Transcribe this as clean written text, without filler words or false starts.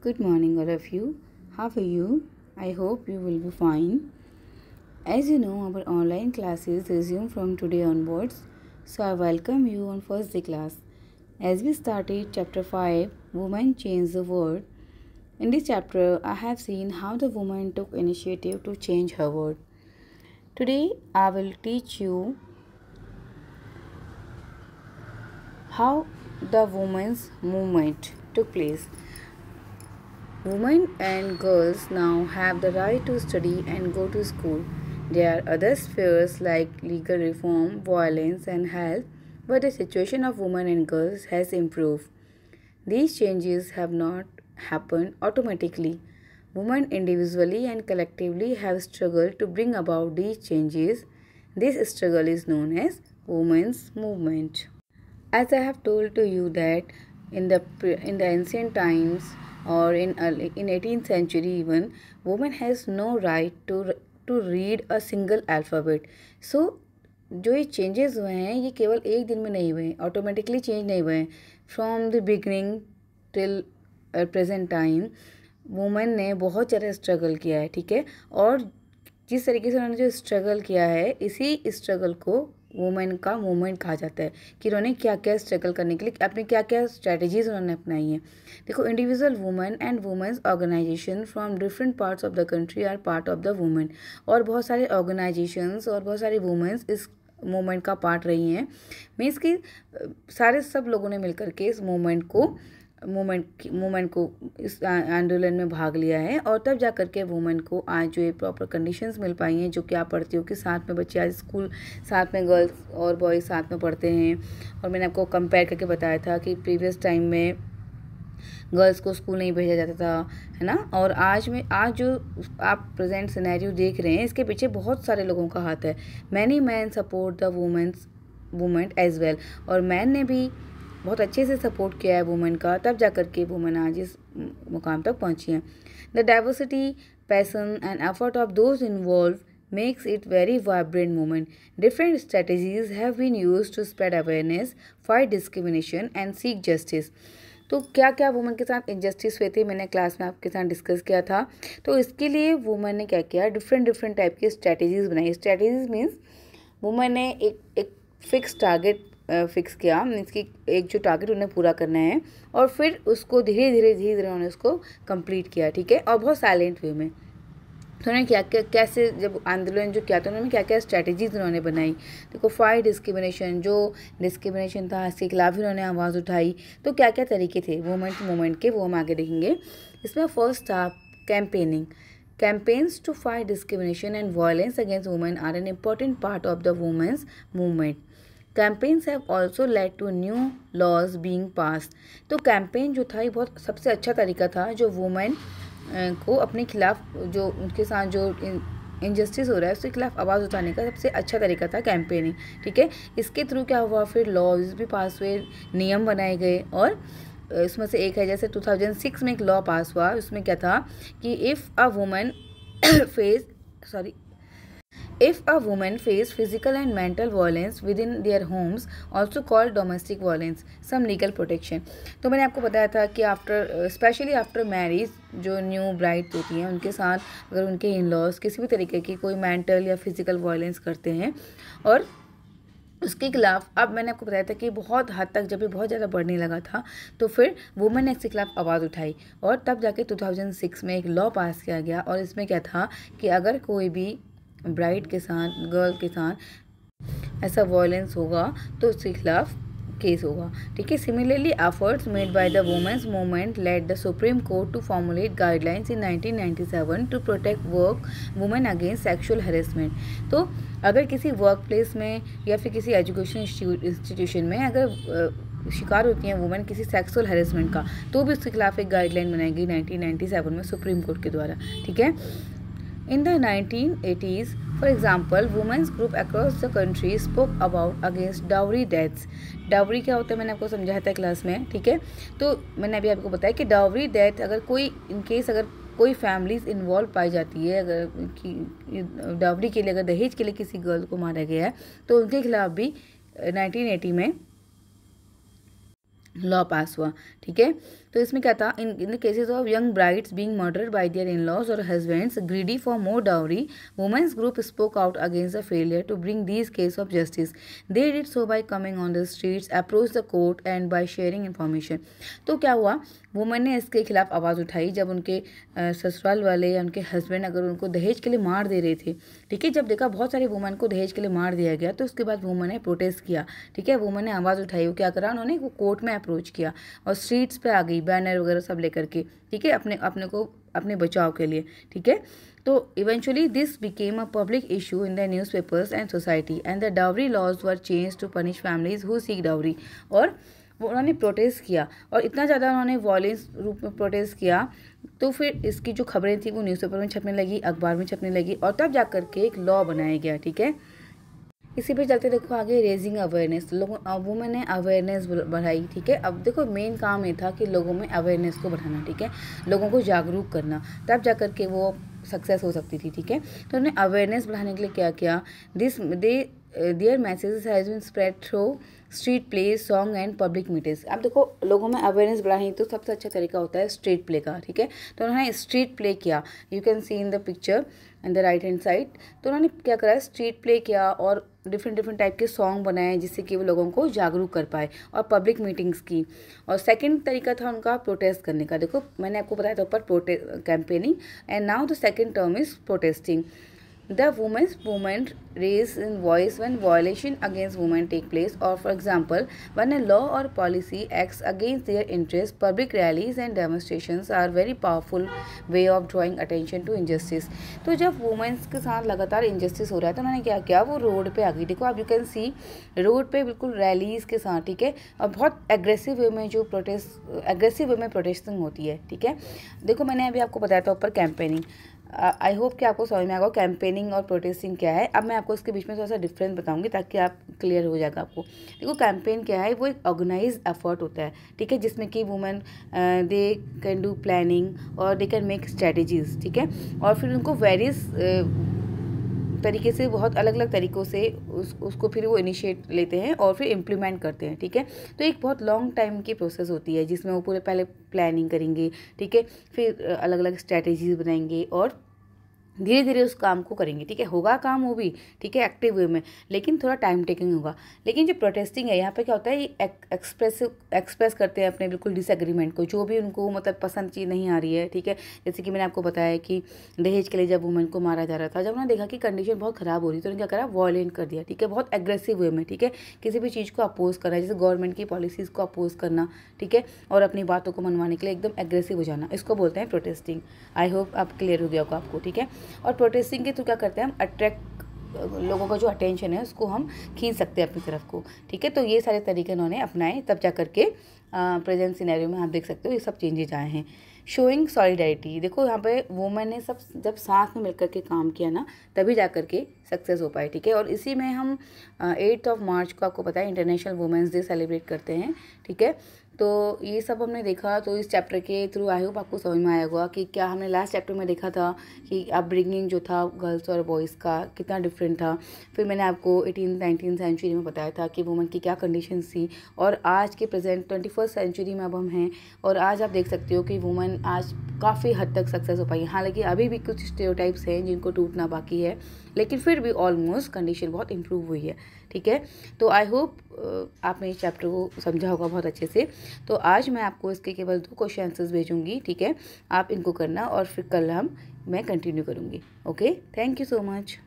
Good morning, all of you. How are you? I hope you will be fine. As you know, our online classes resume from today onwards, so I welcome you on first day class. As we started chapter 5, Women Change the World. In this chapter, I have seen how the woman took initiative to change her world. Today, I will teach you how the women's movement took place. Women and girls now have the right to study and go to school. There are other spheres like legal reform, violence, and health, but the situation of women and girls has improved. These changes have not happened automatically. Women individually and collectively have struggled to bring about these changes. This struggle is known as women's movement. As I have told to you that in the ancient times or in 18th century even, woman has no right to read a single alphabet. So जो ये changes हुए हैं ये केवल एक दिन में नहीं हुए हैं, ऑटोमेटिकली चेंज नहीं हुए हैं. From the beginning till present time women ने बहुत ज़्यादा स्ट्रगल किया है, ठीक है. और जिस तरीके से उन्होंने जो स्ट्रगल किया है, इसी स्ट्रगल को वुमेन का मूवमेंट कहा जाता है कि उन्होंने क्या क्या स्ट्रगल करने के लिए अपनी क्या क्या स्ट्रेटजीज उन्होंने अपनाई हैं. देखो, individual women and women's organisation from different parts of the country are part of the women. और बहुत सारे ऑर्गेनाइजेशंस और बहुत सारी वुमेन्स इस मूवमेंट का पार्ट रही हैं. मीन्स कि सारे सब लोगों ने मिलकर के इस मूवमेंट को इस आंदोलन में भाग लिया है. और तब जा कर के वुमेन को आज जो ये प्रॉपर कंडीशंस मिल पाई हैं, जो कि आप पढ़ती हो कि साथ में बच्चे आज स्कूल साथ में गर्ल्स और बॉयज़ साथ में पढ़ते हैं. और मैंने आपको कंपेयर करके बताया था कि प्रीवियस टाइम में गर्ल्स को स्कूल नहीं भेजा जाता था, है ना. और आज जो आप प्रेजेंट सिनेरियो देख रहे हैं, इसके पीछे बहुत सारे लोगों का हाथ है. Many man support the women's movement as well. और मैन ने भी बहुत अच्छे से सपोर्ट किया है वुमेन का, तब जा कर के वुमेन आज इस मुकाम तक पहुंची हैं. The diversity, passion and effort of those involve makes it very vibrant movement. Different strategies have been used to spread awareness, fight discrimination and seek justice. तो क्या क्या वुमेन के साथ इनजस्टिस हुए थे, मैंने क्लास में आपके साथ डिस्कस किया था. तो इसके लिए वुमेन ने क्या किया, डिफरेंट टाइप की स्ट्रैटेजीज बनाई. स्ट्रैटेजीज मीन्स वुमेन ने एक फिक्स टारगेट फिक्स किया, मीन्स कि एक जो टारगेट उन्हें पूरा करना है, और फिर उसको धीरे धीरे उन्होंने उसको कंप्लीट किया, ठीक है. और बहुत साइलेंट वे में. तो उन्होंने कैसे जब आंदोलन जो किया था, उन्होंने क्या क्या स्ट्रैटेजीज उन्होंने बनाई. देखो, फाइट डिस्क्रिमिनेशन, जो डिस्क्रिमिनेशन था इसके खिलाफ भी उन्होंने आवाज़ उठाई. तो क्या क्या तरीके थे मूवमेंट के, वो हम आगे देखेंगे. इसमें फर्स्ट था campaigning. Campaigns to fight discrimination and violence against women are an important part of the women's movement. Campaigns have also led to new laws being passed. तो कैंपेन जो था ये बहुत सबसे अच्छा तरीका था जो वुमेन को अपने खिलाफ, जो उनके साथ जो इनजस्टिस हो रहा है उसके खिलाफ आवाज़ उठाने का सबसे अच्छा तरीका था कैंपेनिंग, ठीक है. इसके थ्रू क्या हुआ, फिर लॉज भी पास हुए, नियम बनाए गए. और इसमें से एक है, जैसे 2006 में एक लॉ पास हुआ. उसमें क्या था कि if a women face physical and mental violence within their homes, also called domestic violence, some legal protection. तो मैंने आपको बताया था कि स्पेशली आफ्टर मैरिज जो न्यू ब्राइड होती हैं उनके साथ अगर उनके इन लॉज किसी भी तरीके की कोई मेंटल या फिजिकल वायलेंस करते हैं, और उसके खिलाफ, अब मैंने आपको बताया था कि बहुत हद तक जब ये बहुत ज़्यादा बढ़ने लगा था तो फिर वुमेन ने इसके खिलाफ आवाज़ उठाई. और तब जाके 2006 में एक लॉ पास किया गया. और इसमें क्या था कि अगर कोई भी ब्राइड के साथ, गर्ल के साथ ऐसा वायलेंस होगा तो उसके खिलाफ केस होगा, ठीक है. Similarly efforts made by the women's movement led the supreme court to formulate guidelines in 1997 to protect women against sexual harassment. तो अगर किसी वर्क प्लेस में या फिर किसी एजुकेशन इंस्टीट्यूशन में अगर शिकार होती हैं वुमेन किसी सेक्सुअल हैरेसमेंट का, तो भी उसके खिलाफ एक गाइडलाइन बनाई गई 1997 में सुप्रीम कोर्ट के द्वारा, ठीक है. In the 1980s, for example, women's group across the country spoke about against dowry deaths. Dowry क्या होता है मैंने आपको समझाया था क्लास में, ठीक है. तो मैंने अभी आपको बताया कि डावरी डेथ, अगर कोई अगर कोई फैमिलीज इन्वॉल्व पाई जाती है, अगर कि डावरी के लिए, अगर दहेज के लिए किसी गर्ल को मारा गया है, तो उनके खिलाफ भी 1980 में लॉ पास हुआ, ठीक है. तो इसमें क्या था, in the cases of young brides being murdered by their in laws और husbands greedy for more dowry, women's group spoke out against the failure to bring these case of justice. They did so by coming on the streets, approach the court and by sharing information. तो क्या हुआ, women ने इसके खिलाफ आवाज़ उठाई जब उनके ससुराल वाले या उनके हस्बैंड अगर उनको दहेज के लिए मार दे रहे थे. ठीक है, जब देखा बहुत सारी वुमेन को दहेज के लिए मार दिया गया तो उसके बाद वुमेन ने प्रोटेस्ट किया. ठीक है, वुमेन ने आवाज़ उठाई, वो क्या करा, उन्होंने वो कोर्ट में अप्रोच किया और स्ट्रीट्स पे आ गई बैनर वगैरह सब लेकर के. ठीक है, अपने बचाव के लिए. ठीक है, तो eventually this became a public issue in the newspapers and society and the dowry laws were change to punish families who seek dowry. और वो उन्होंने प्रोटेस्ट किया और इतना ज़्यादा उन्होंने वॉयलेंस रूप में प्रोटेस्ट किया तो फिर इसकी जो खबरें थी वो न्यूज़पेपर में छपने लगी, अखबार में छपने लगी और तब जा कर के एक लॉ बनाया गया. ठीक है, इसी पे चलते देखो आगे, रेजिंग अवेयरनेस. लोगों वुमेन ने अवेयरनेस बढ़ाई. ठीक है, अब देखो मेन काम ये था कि लोगों में अवेयरनेस को बढ़ाना. ठीक है, लोगों को जागरूक करना, तब जा कर के वो सक्सेस हो सकती थी. ठीक है, तो उन्होंने अवेयरनेस बढ़ाने के लिए क्या किया, their messages has been spread through street play, song and public meetings. अब देखो लोगों में अवेयरनेस बढ़ानी तो सबसे अच्छा तरीका होता है स्ट्रीट प्ले का. ठीक है, तो उन्होंने स्ट्रीट प्ले किया, you can see in the picture in the right hand side. तो उन्होंने क्या करा, स्ट्रीट प्ले किया और डिफरेंट टाइप के सॉन्ग बनाए जिससे कि वो लोगों को जागरूक कर पाए और पब्लिक मीटिंग्स की. और सेकंड तरीका था उनका प्रोटेस्ट करने का. देखो मैंने आपको बताया था ऊपर campaigning and now the second term is protesting. The women's movement raise in voice when violation against women take place, or for example when a law or policy acts against their interest. Public rallies and demonstrations are very powerful way of drawing attention to injustice. तो जब women's के साथ लगातार injustice हो रहा है तो उन्होंने क्या किया, वो रोड पे आ गई. देखो आप यू कैन सी रोड पे बिल्कुल रैलीज के साथ. ठीक है, और बहुत एग्रेसिव वे में प्रोटेस्टिंग होती है. ठीक है, देखो मैंने अभी आपको बताया था ऊपर कैंपेनिंग. आई होप कि आपको समझ में आएगा कैंपेनिंग और प्रोटेस्टिंग क्या है. अब मैं आपको इसके बीच में थोड़ा सा डिफरेंस बताऊंगी ताकि आप क्लियर हो जाएगा आपको. देखो कैंपेन क्या है, वो एक ऑर्गेनाइज एफर्ट होता है. ठीक है, जिसमें कि women they can do planning और दे कैन मेक स्ट्रेटजीज. ठीक है, और फिर उनको वेरियस तरीके से, बहुत अलग अलग तरीक़ों से उसको फिर वो इनिशिएट लेते हैं और फिर इम्प्लीमेंट करते हैं. ठीक है, तो एक बहुत लॉन्ग टाइम की प्रोसेस होती है जिसमें वो पूरे पहले प्लानिंग करेंगे. ठीक है, फिर अलग अलग स्ट्रैटेजीज बनाएंगे और धीरे धीरे उस काम को करेंगे. ठीक है, होगा काम वो भी. ठीक है, एक्टिव वे में, लेकिन थोड़ा टाइम टेकिंग होगा. लेकिन जो प्रोटेस्टिंग है यहाँ पे क्या होता है, ये एक्सप्रेस करते हैं अपने बिल्कुल डिसएग्रीमेंट को, जो भी उनको मतलब पसंद चीज़ नहीं आ रही है. ठीक है, जैसे कि मैंने आपको बताया कि दहेज के लिए जब वुमेन को मारा जा रहा था, जब उन्होंने देखा कि कंडीशन बहुत ख़राब हो रही तो उन्होंने क्या करा, वॉयलेंट कर दिया. ठीक है, बहुत एग्रेसिव वे में. ठीक है, किसी भी चीज़ को अपोज करना, जैसे गवर्नमेंट की पॉलिसीज़ को अपोज करना. ठीक है, और अपनी बातों को मनवाने के लिए एकदम एग्रेसिव हो जाना, इसको बोलते हैं प्रोटेस्टिंग. आई होप आप क्लियर हो गया होगा आपको. ठीक है, और प्रोटेस्टिंग के थ्रू क्या करते हैं हम, अट्रैक्ट लोगों का जो अटेंशन है उसको हम खींच सकते हैं अपनी तरफ को. ठीक है, तो ये सारे तरीके उन्होंने अपनाए, तब जा करके प्रेजेंट सिनेरियो में आप देख सकते हो ये सब चेंजेज आए हैं. Showing solidarity. देखो यहाँ पे वुमेन ने सब जब साथ में मिलकर के काम किया ना, तभी जा करके सक्सेस हो पाए. ठीक है, और इसी में हम 8 मार्च को आपको पता है इंटरनेशनल वुमेंस डे सेलिब्रेट करते हैं. ठीक है, तो ये सब हमने देखा. तो इस चैप्टर के थ्रू आई होप आपको समझ में आया होगा कि क्या हमने लास्ट चैप्टर में देखा था कि अपब्रिंगिंग जो था गर्ल्स और बॉयज़ का कितना डिफरेंट था. फिर मैंने आपको 18-19 सेंचुरी में बताया था कि वुमेन की क्या कंडीशन थी, और आज के प्रेजेंट 21st सेंचुरी में अब हम हैं, और आज आप देख सकते हो कि वुमेन आज काफ़ी हद तक सक्सेस हो पाई है. हालांकि अभी भी कुछ स्टेरियोटाइप्स हैं जिनको टूटना बाकी है, लेकिन फिर भी ऑलमोस्ट कंडीशन बहुत इम्प्रूव हुई है. ठीक है, तो आई होप आपने इस चैप्टर को समझा होगा बहुत अच्छे से. तो आज मैं आपको इसके केवल 2 क्वेश्चन आंसर्स भेजूंगी. ठीक है, आप इनको करना और फिर कल मैं कंटिन्यू करूँगी. Okay, thank you so much.